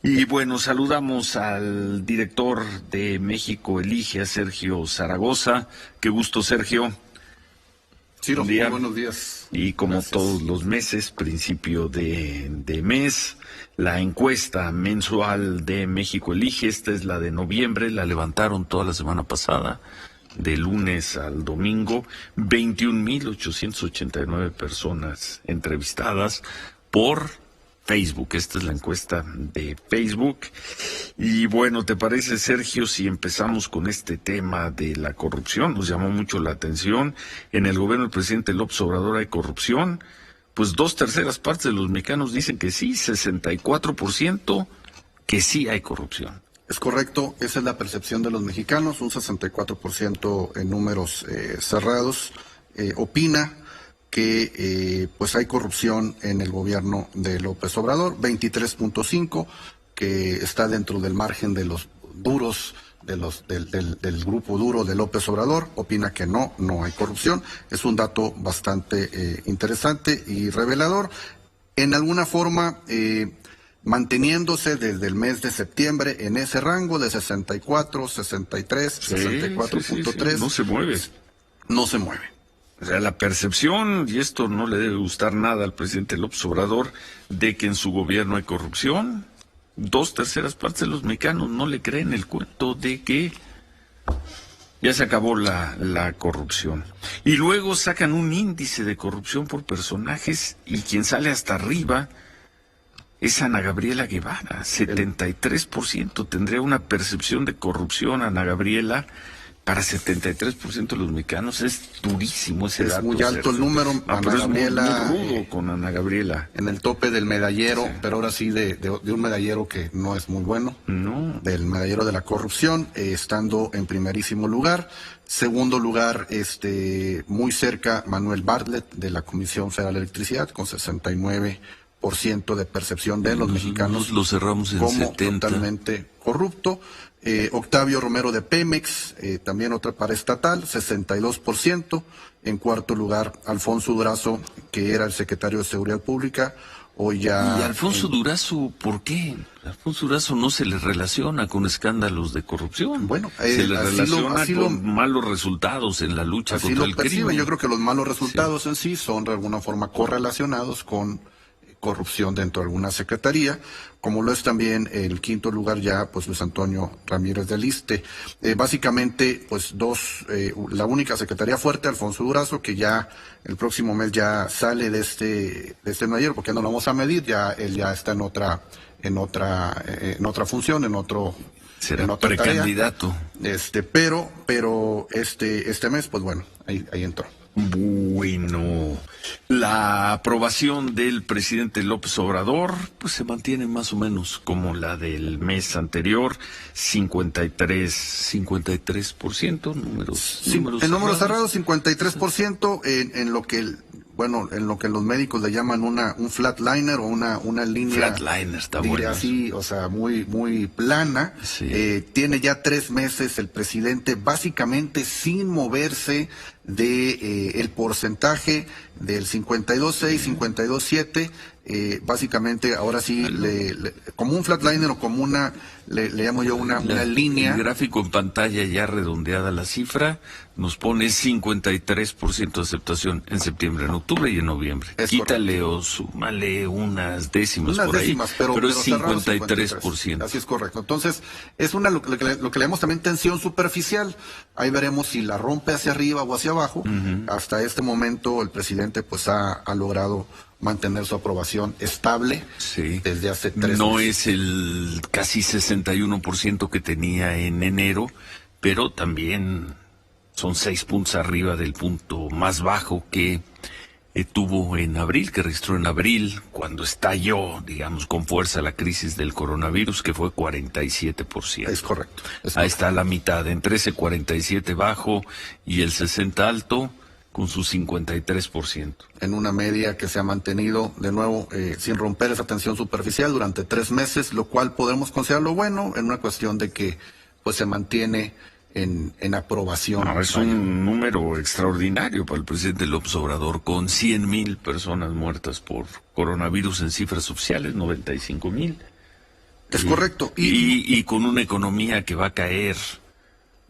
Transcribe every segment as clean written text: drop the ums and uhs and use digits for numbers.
Y bueno, saludamos al director de México Elige, a Sergio Zaragoza. Qué gusto, Sergio. Ciro, Buen día. muy buenos días. Y como Gracias. todos los meses, principio de mes, la encuesta mensual de México Elige, esta es la de noviembre, la levantaron toda la semana pasada, de lunes al domingo, 21,889 personas entrevistadas por Facebook. Esta es la encuesta de Facebook. Y bueno, ¿te parece, Sergio, si empezamos con este tema de la corrupción? Nos llamó mucho la atención. En el gobierno del presidente López Obrador hay corrupción. Pues 2/3 de los mexicanos dicen que sí, 64% que sí hay corrupción. Es correcto, esa es la percepción de los mexicanos, un 64% en números cerrados opina que pues hay corrupción en el gobierno de López Obrador, 23.5% que está dentro del margen de los duros, del grupo duro de López Obrador, opina que no hay corrupción. Es un dato bastante interesante y revelador. En alguna forma, manteniéndose desde el mes de septiembre en ese rango de 64, 63, 64.3. Sí. No se mueve. No se mueve. O sea, la percepción, y esto no le debe gustar nada al presidente López Obrador, de que en su gobierno hay corrupción. 2/3 de los mexicanos no le creen el cuento de que ya se acabó la corrupción. Y luego sacan un índice de corrupción por personajes y quien sale hasta arriba es Ana Gabriela Guevara. 73% tendría una percepción de corrupción Ana Gabriela. Para 73% de los mexicanos es durísimo ese dato. Es muy alto el número. Ana Gabriela, muy rudo con Ana Gabriela. En el tope del medallero, sí. Pero ahora sí de un medallero que no es muy bueno. No. Del medallero de la corrupción, estando en primerísimo lugar. Segundo lugar, muy cerca, Manuel Bartlett, de la Comisión Federal de Electricidad, con 69% de percepción de los mexicanos. Lo cerramos en como 70. Totalmente corrupto. Octavio Romero de Pemex, también otra paraestatal, 62%. En cuarto lugar, Alfonso Durazo, que era el secretario de Seguridad Pública, hoy ya... ¿Y Alfonso Durazo, por qué? Alfonso Durazo no se le relaciona con escándalos de corrupción. Bueno, se le relaciona con malos resultados en la lucha contra el crimen. Yo creo que los malos resultados en sí son de alguna forma correlacionados con corrupción dentro de alguna secretaría, como lo es también el quinto lugar ya, pues Luis Antonio Ramírez de Liste. Básicamente, pues la única secretaría fuerte, Alfonso Durazo, que ya el próximo mes ya sale de este medallero, porque no lo vamos a medir, ya él ya está en otra función, será precandidato. Pero este mes, pues bueno, ahí entró. Bueno, la aprobación del presidente López Obrador pues se mantiene más o menos como la del mes anterior, 53%, números en números cerrados, 53%, en lo que los médicos le llaman un flatliner o una línea. Flatliner está bueno. Así, o sea, muy, muy plana. Sí. Tiene ya 3 meses el presidente básicamente sin moverse de el porcentaje del 52.6, 52.7. Básicamente ahora sí como un flatliner o como le llamo yo una línea. El gráfico en pantalla ya redondeada la cifra nos pone 53% de aceptación en septiembre, en octubre y en noviembre. Quítale correcto. O súmale unas décimas por ahí, pero es 53%. Así es correcto. Entonces es lo que le llamamos también tensión superficial. Ahí veremos si la rompe hacia arriba o hacia abajo. Hasta este momento el presidente pues ha logrado mantener su aprobación estable desde hace 3 meses. No es el casi 61% que tenía en enero, pero también son 6 puntos arriba del punto más bajo que tuvo en abril, que registró en abril, cuando estalló, digamos, con fuerza la crisis del coronavirus, que fue 47%. Es correcto. Ahí está la mitad, entre ese 47 bajo y el 60 alto, con su 53%. En una media que se ha mantenido, de nuevo, sin romper esa tensión superficial durante 3 meses, lo cual podemos considerarlo bueno, en una cuestión de que pues se mantiene en aprobación. No, es un número extraordinario para el presidente López Obrador, con 100,000 personas muertas por coronavirus en cifras oficiales, 95,000. Es correcto. Y con una economía que va a caer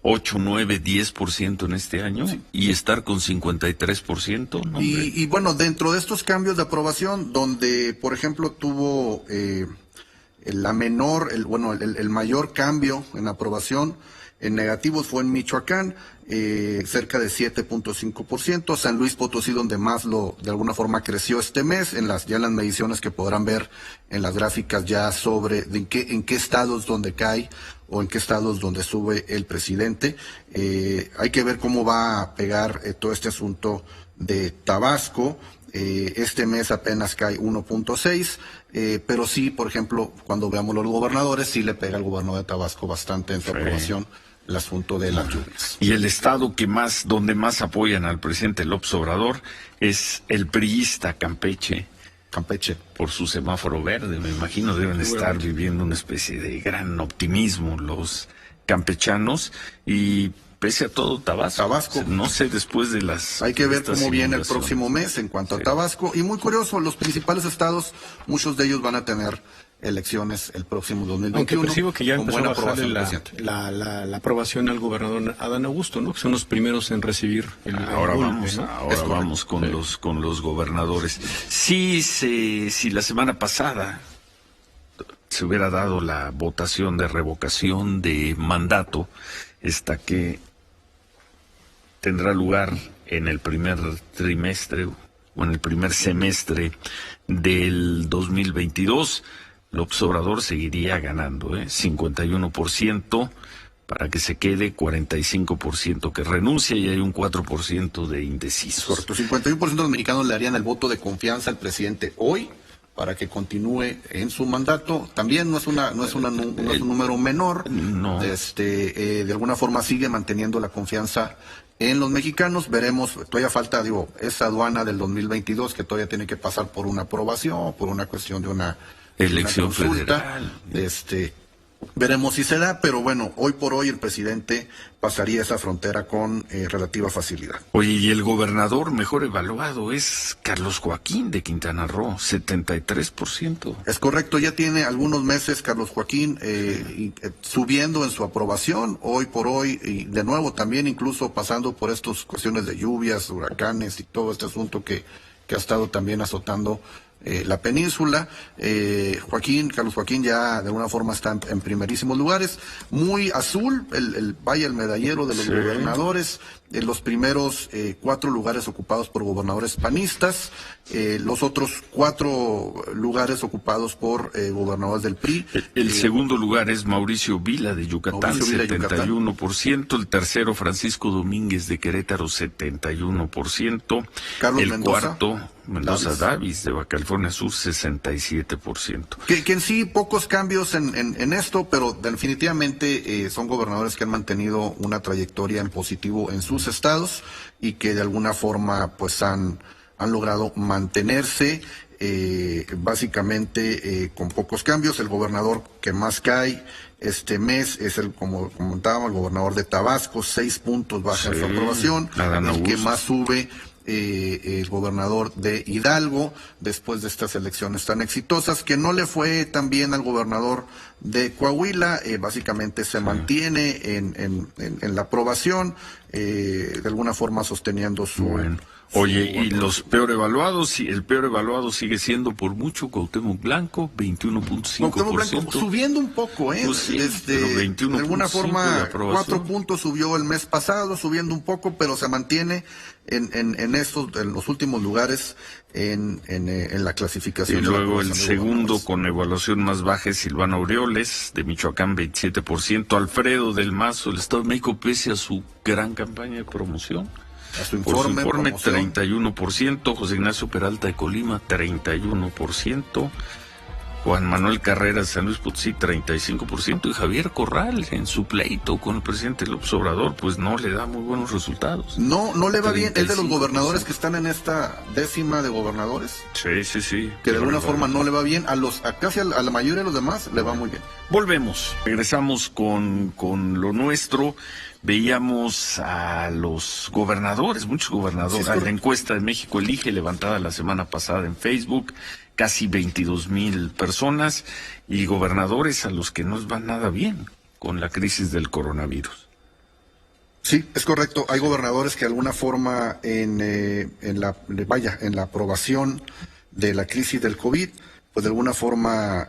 8, 9, 10% en este año, sí, y estar con 53%. No, y bueno, dentro de estos cambios de aprobación, donde, por ejemplo, tuvo el mayor cambio en aprobación en negativos fue en Michoacán, cerca de 7.5%, San Luis Potosí, donde más de alguna forma creció este mes, en las mediciones que podrán ver en las gráficas ya sobre en qué estados donde cae o en qué estados donde sube el presidente. Hay que ver cómo va a pegar todo este asunto de Tabasco. Este mes apenas cae 1.6, pero sí, por ejemplo, cuando veamos los gobernadores, sí le pega al gobernador de Tabasco bastante en su aprobación el asunto de las lluvias. Y el estado donde más apoyan al presidente López Obrador es el priista Campeche. Por su semáforo verde, me imagino deben estar viviendo una especie de gran optimismo los campechanos, y pese a todo Tabasco, no sé, después de las... Hay que ver cómo viene el próximo mes en cuanto a Tabasco, y muy curioso, los principales estados, muchos de ellos van a tener elecciones el próximo 2021. Aunque percibo que ya empezó a bajarle la aprobación al gobernador Adán Augusto, ¿no? Que son los primeros en recibir el golpe, ¿no? Ahora vamos con los gobernadores. Si la semana pasada se hubiera dado la votación de revocación de mandato, esta que tendrá lugar en el primer trimestre o en el primer semestre del 2022, López Obrador seguiría ganando, 51% para que se quede, 45% que renuncia, y hay un 4% de indecisos. Correcto, 51% de los mexicanos le harían el voto de confianza al presidente hoy para que continúe en su mandato. También no es un número menor. No. De alguna forma sigue manteniendo la confianza en los mexicanos. Veremos, todavía falta, esa aduana del 2022 que todavía tiene que pasar por una aprobación, por una cuestión de una elección consulta federal. Veremos si se da, pero bueno, hoy por hoy el presidente pasaría esa frontera con relativa facilidad. Oye, y el gobernador mejor evaluado es Carlos Joaquín de Quintana Roo, 73%. Es correcto, ya tiene algunos meses Carlos Joaquín subiendo en su aprobación, hoy por hoy, y de nuevo también incluso pasando por estas cuestiones de lluvias, huracanes y todo este asunto que ha estado también azotando la península. Carlos Joaquín ya de alguna forma está en primerísimos lugares, muy azul, el medallero de los gobernadores, los primeros 4 lugares ocupados por gobernadores panistas, los otros 4 lugares ocupados por gobernadores del PRI. El segundo lugar es Mauricio Vila de Yucatán, 71%, el tercero Francisco Domínguez de Querétaro, 71%, Carlos Mendoza Davis de Baja California Sur, 67%. Que en sí pocos cambios en esto, pero definitivamente son gobernadores que han mantenido una trayectoria en positivo en sus estados y que de alguna forma pues han logrado mantenerse básicamente con pocos cambios. El gobernador que más cae este mes es como comentábamos, el gobernador de Tabasco, 6 puntos baja en su aprobación. El que más sube, el gobernador de Hidalgo, después de estas elecciones tan exitosas, que no le fue tan bien al gobernador de Coahuila, básicamente se mantiene en la aprobación, de alguna forma sosteniendo su... Oye, y los peor evaluados, el peor evaluado sigue siendo por mucho Cuauhtémoc Blanco, 21.5%. Cuauhtémoc Blanco subiendo un poco, Pues sí, pero 21, de alguna forma 4 puntos subió el mes pasado, subiendo un poco, pero se mantiene en los últimos lugares en la clasificación. Y luego el segundo con evaluación más baja es Silvano Aureoles de Michoacán, 27%, Alfredo del Mazo del Estado de México, pese a su gran campaña de promoción. Por su informe 31%, José Ignacio Peralta de Colima, 31%, Juan Manuel Carreras de San Luis Potosí, 35%, y Javier Corral en su pleito con el presidente López Obrador, pues no le da muy buenos resultados. No le va bien, es de los gobernadores que están en esta décima de gobernadores. Sí. Que de alguna forma no le va bien, casi a la mayoría de los demás le va muy bien. Volvemos, regresamos con lo nuestro. veíamos a los gobernadores, muchos gobernadores, a la encuesta de México Elige, levantada la semana pasada en Facebook, casi 22,000 personas, y gobernadores a los que no les va nada bien con la crisis del coronavirus. Sí, es correcto. Hay gobernadores que de alguna forma en la aprobación de la crisis del COVID, pues de alguna forma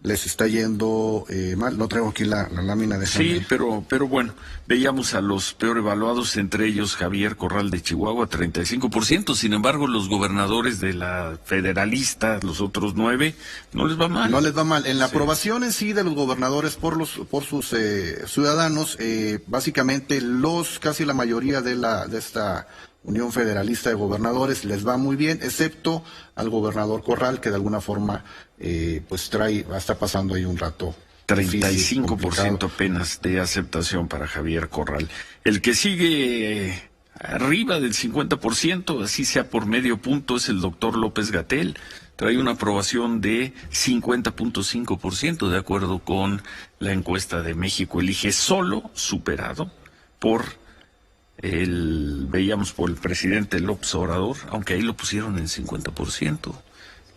les está yendo mal. No traigo aquí la lámina de... Sí, pero bueno, veíamos a los peor evaluados, entre ellos Javier Corral de Chihuahua, 35%. Sin embargo, los gobernadores de la federalista, los otros 9, no les va mal. No les va mal. En la aprobación en sí de los gobernadores por sus ciudadanos, básicamente casi la mayoría de esta Unión Federalista de Gobernadores les va muy bien, excepto al gobernador Corral, que de alguna forma está pasando ahí un rato. 35% apenas de aceptación para Javier Corral. El que sigue arriba del 50%, así sea por medio punto, es el doctor López-Gatell. Trae una aprobación de 50.5%, de acuerdo con la encuesta de México Elige, solo superado por veíamos por el presidente López Obrador, aunque ahí lo pusieron en 50%,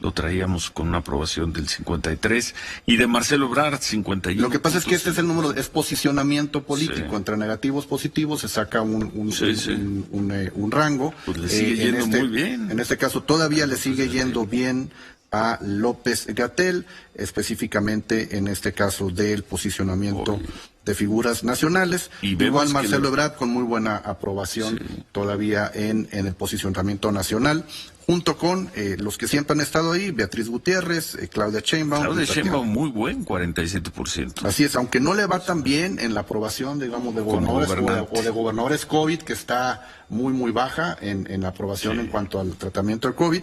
lo traíamos con una aprobación del 53%, y de Marcelo Ebrard, 51%. Lo que pasa es que este es el número, es posicionamiento político, entre negativos, positivos, se saca un rango. Pues le sigue yendo muy bien. En este caso todavía le sigue yendo bien a López-Gatell, específicamente en este caso del posicionamiento de figuras nacionales. Igual Marcelo Ebrard con muy buena aprobación todavía en el posicionamiento nacional, junto con los que siempre han estado ahí, Beatriz Gutiérrez, Claudia Sheinbaum. Claudia Sheinbaum muy buen, 47%. Así es, aunque no le va tan bien en la aprobación, digamos, de gobernadores o de gobernadores COVID, que está muy baja en la aprobación en cuanto al tratamiento del COVID,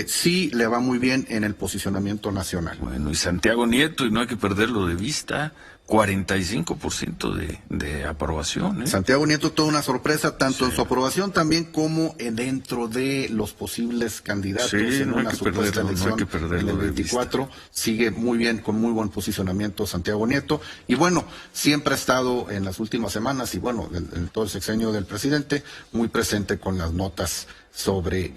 sí le va muy bien en el posicionamiento nacional. Bueno, y Santiago Nieto, y no hay que perderlo de vista, 45% de aprobación. Santiago Nieto, toda una sorpresa, tanto en su aprobación también como dentro de los posibles candidatos en una supuesta elección en el 24. Sigue muy bien, con muy buen posicionamiento Santiago Nieto. Y bueno, siempre ha estado en las últimas semanas y bueno, en todo el sexenio del presidente, muy presente con las notas sobre,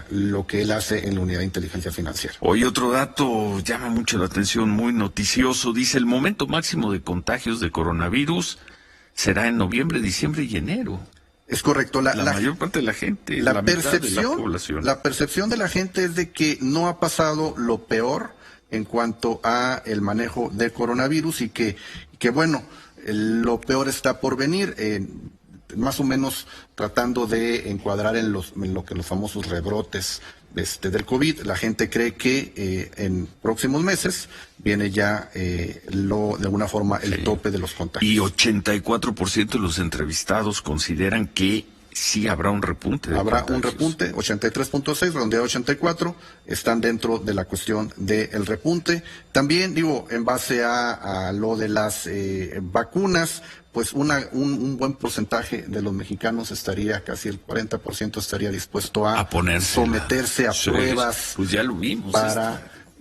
lo que él hace en la Unidad de Inteligencia Financiera. Hoy otro dato llama mucho la atención, muy noticioso. Dice, el momento máximo de contagios de coronavirus será en noviembre, diciembre y enero. Es correcto. La mayor parte de la gente, la percepción, mitad de la población. La percepción de la gente es de que no ha pasado lo peor en cuanto a el manejo del coronavirus y que bueno, lo peor está por venir. Más o menos tratando de encuadrar en lo que los famosos rebrotes del COVID. La gente cree que en próximos meses viene ya de alguna forma el tope de los contagios. Y 84% de los entrevistados consideran que sí habrá un repunte. Habrá un repunte, 83.6, redondeado 84, están dentro de la cuestión del repunte. También, en base a lo de las vacunas, pues un buen porcentaje de los mexicanos estaría, casi el 40% estaría dispuesto a someterse a pruebas. Pues ya lo vimos.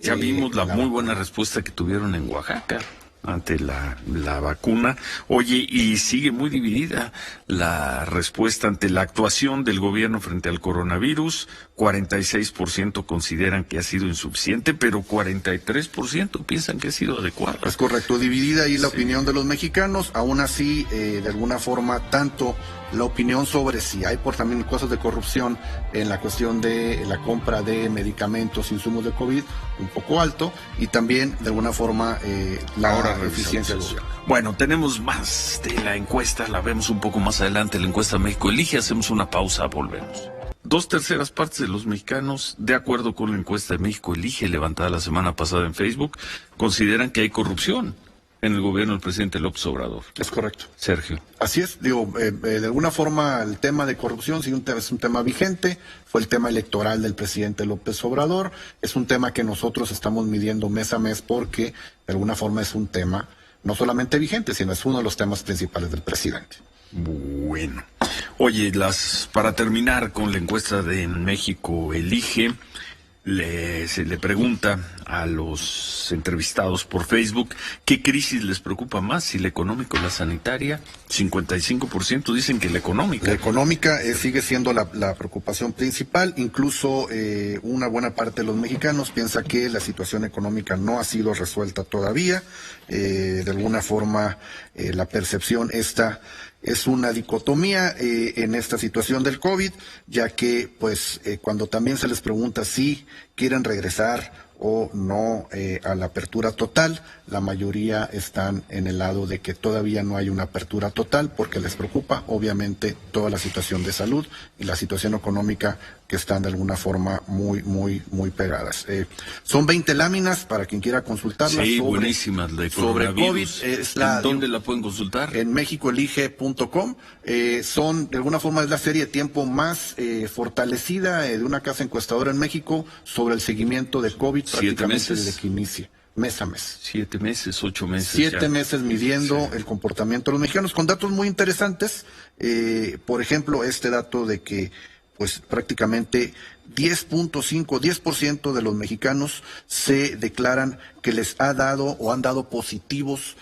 Ya vimos la muy buena respuesta que tuvieron en Oaxaca ante la vacuna. Oye, y sigue muy dividida la respuesta ante la actuación del gobierno frente al coronavirus. 46% consideran que ha sido insuficiente, pero 43% piensan que ha sido adecuada. Es correcto, dividida ahí la opinión de los mexicanos. Aún así, de alguna forma, tanto la opinión sobre si hay también cosas de corrupción en la cuestión de la compra de medicamentos, insumos de COVID, un poco alto, y también de alguna forma la eficiencia del gobierno. Bueno, tenemos más de la encuesta, la vemos un poco más adelante, la encuesta México Elige, hacemos una pausa, volvemos. 2/3 partes de los mexicanos, de acuerdo con la encuesta de México Elige, levantada la semana pasada en Facebook, consideran que hay corrupción en el gobierno del presidente López Obrador. Es correcto. Sergio. Así es, de alguna forma el tema de corrupción sí es un tema vigente, fue el tema electoral del presidente López Obrador, es un tema que nosotros estamos midiendo mes a mes porque de alguna forma es un tema no solamente vigente, sino es uno de los temas principales del presidente. Bueno. Oye, para terminar con la encuesta de México Elige, se le pregunta a los entrevistados por Facebook qué crisis les preocupa más, si la económica o la sanitaria. 55% dicen que la económica. La económica sigue siendo la preocupación principal. Incluso una buena parte de los mexicanos piensa que la situación económica no ha sido resuelta todavía. De alguna forma, la percepción esta es una dicotomía en esta situación del COVID, ya que pues cuando también se les pregunta si quieren regresar o no a la apertura total, la mayoría están en el lado de que todavía no hay una apertura total porque les preocupa obviamente toda la situación de salud y la situación económica, que están de alguna forma muy pegadas. Son 20 láminas para quien quiera consultarlas. Sí, buenísimas. Sobre COVID. ¿Dónde la pueden consultar? En mexicoelige.com. Son, de alguna forma, es la serie de tiempo más fortalecida de una casa encuestadora en México sobre el seguimiento de COVID prácticamente desde que inicia. Mes a mes. 7 meses, 8 meses. 7 meses midiendo el comportamiento de los mexicanos con datos muy interesantes. Por ejemplo, este dato de que pues prácticamente 10% de los mexicanos se declaran que les ha dado o han dado positivos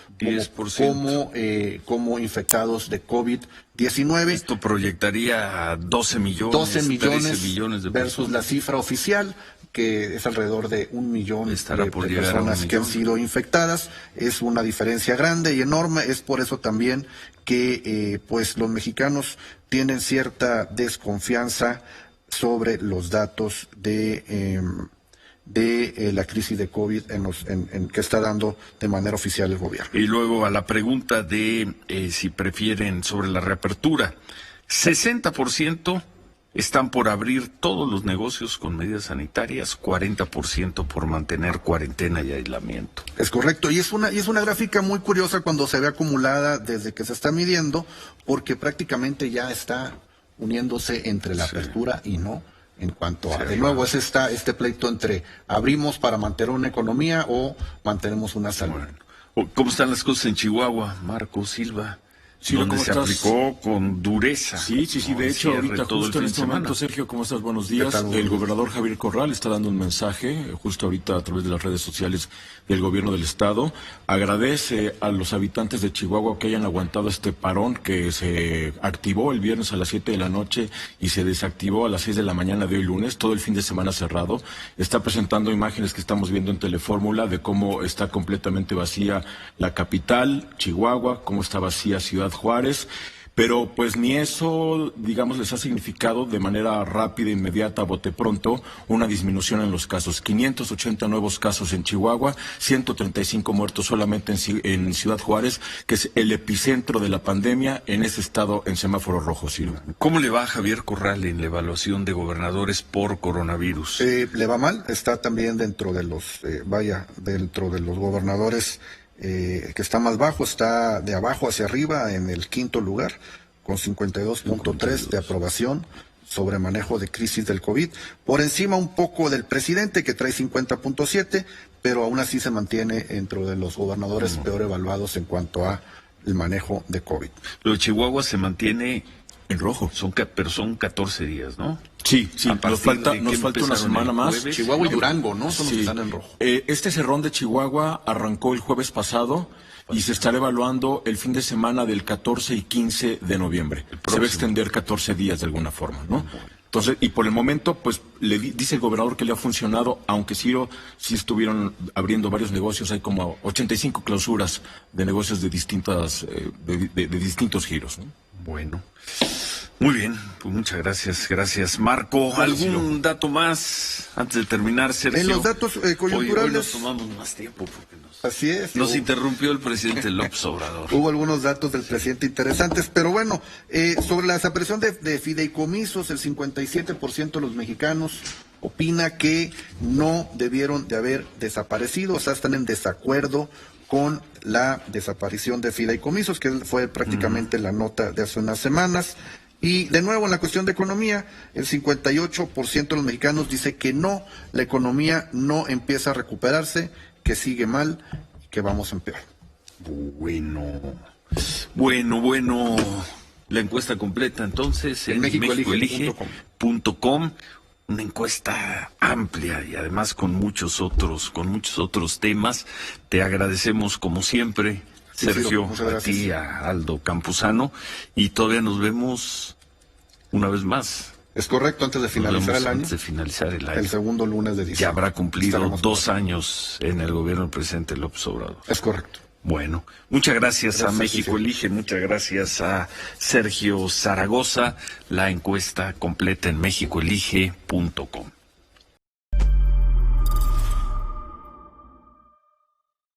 como infectados de COVID-19. Esto proyectaría a 12 millones, 13 millones de versus personas. la cifra oficial, que es alrededor de 1 millón de personas que han sido infectadas. Es una diferencia grande y enorme. Es por eso también que pues los mexicanos tienen cierta desconfianza sobre los datos de la crisis de COVID que está dando de manera oficial el gobierno. Y luego a la pregunta de si prefieren sobre la reapertura, 60% están por abrir todos los negocios con medidas sanitarias, 40% por mantener cuarentena y aislamiento. Es correcto, y es una gráfica muy curiosa cuando se ve acumulada desde que se está midiendo, porque prácticamente ya está uniéndose entre la apertura y no, en cuanto a, de nuevo, es este pleito entre abrimos para mantener una economía o mantenemos una salud. Bueno. ¿Cómo están las cosas en Chihuahua, Marco Silva? Sí, donde se aplicó con dureza. Sí, de hecho, ahorita justo en este momento, Sergio, ¿cómo estás? Buenos días. El gobernador Javier Corral está dando un mensaje, justo ahorita a través de las redes sociales del gobierno del estado. Agradece a los habitantes de Chihuahua que hayan aguantado este parón que se activó el viernes a las 7 de la noche y se desactivó a las 6 de la mañana de hoy lunes, todo el fin de semana cerrado. Está presentando imágenes que estamos viendo en Telefórmula de cómo está completamente vacía la capital, Chihuahua, cómo está vacía Ciudad Juárez, pero pues ni eso, digamos, les ha significado de manera rápida, inmediata, bote pronto, una disminución en los casos. 580 nuevos casos en Chihuahua, 135 muertos solamente en Ciudad Juárez, que es el epicentro de la pandemia en ese estado en semáforo rojo, Ciro. ¿Cómo le va a Javier Corral en la evaluación de gobernadores por coronavirus? Le va mal, está también dentro de los, dentro de los gobernadores que está más bajo, está de abajo hacia arriba en el 5º lugar, con 52.3 de aprobación sobre manejo de crisis del COVID, por encima un poco del presidente, que trae 50.7, pero aún así se mantiene dentro de los gobernadores peor evaluados en cuanto a el manejo de COVID. Lo de Chihuahua se mantiene en rojo. Pero son 14 días, ¿no? Sí, nos falta una semana más. Chihuahua y Durango, ¿no? Son los que están en rojo. Este cerrón de Chihuahua arrancó el jueves pasado y se estará evaluando el fin de semana del 14 y 15 de noviembre. Se va a extender 14 días de alguna forma, ¿no? Entonces, y por el momento, pues, dice el gobernador que le ha funcionado, aunque sí estuvieron abriendo varios negocios, hay como 85 clausuras de negocios de distintos giros, ¿no? Bueno. Muy bien, pues muchas gracias. Gracias, Marco. ¿Algún dato más antes de terminar, Sergio? En los datos coyunturales... Hoy nos tomamos más tiempo porque así es. Nos interrumpió el presidente López Obrador. Hubo algunos datos del presidente interesantes, pero bueno, sobre la desaparición de fideicomisos, el 57% de los mexicanos opina que no debieron de haber desaparecido, o sea, están en desacuerdo con la desaparición de fideicomisos, que fue prácticamente la nota de hace unas semanas. Y de nuevo, en la cuestión de economía, el 58% de los mexicanos dice que no, la economía no empieza a recuperarse, que sigue mal, que vamos en peor. Bueno. La encuesta completa, entonces, en mexicoelige.com. una encuesta amplia y además con muchos otros temas. Te agradecemos como siempre, Sergio, a ti, a Aldo Campuzano, y todavía nos vemos una vez más. Es correcto, antes de finalizar el año. Antes de finalizar el año. El segundo lunes de diciembre. Ya habrá cumplido 2 años en el gobierno del presidente López Obrador. Es correcto. Bueno, muchas gracias a México Elige, muchas gracias a Sergio Zaragoza. La encuesta completa en mexicoelige.com.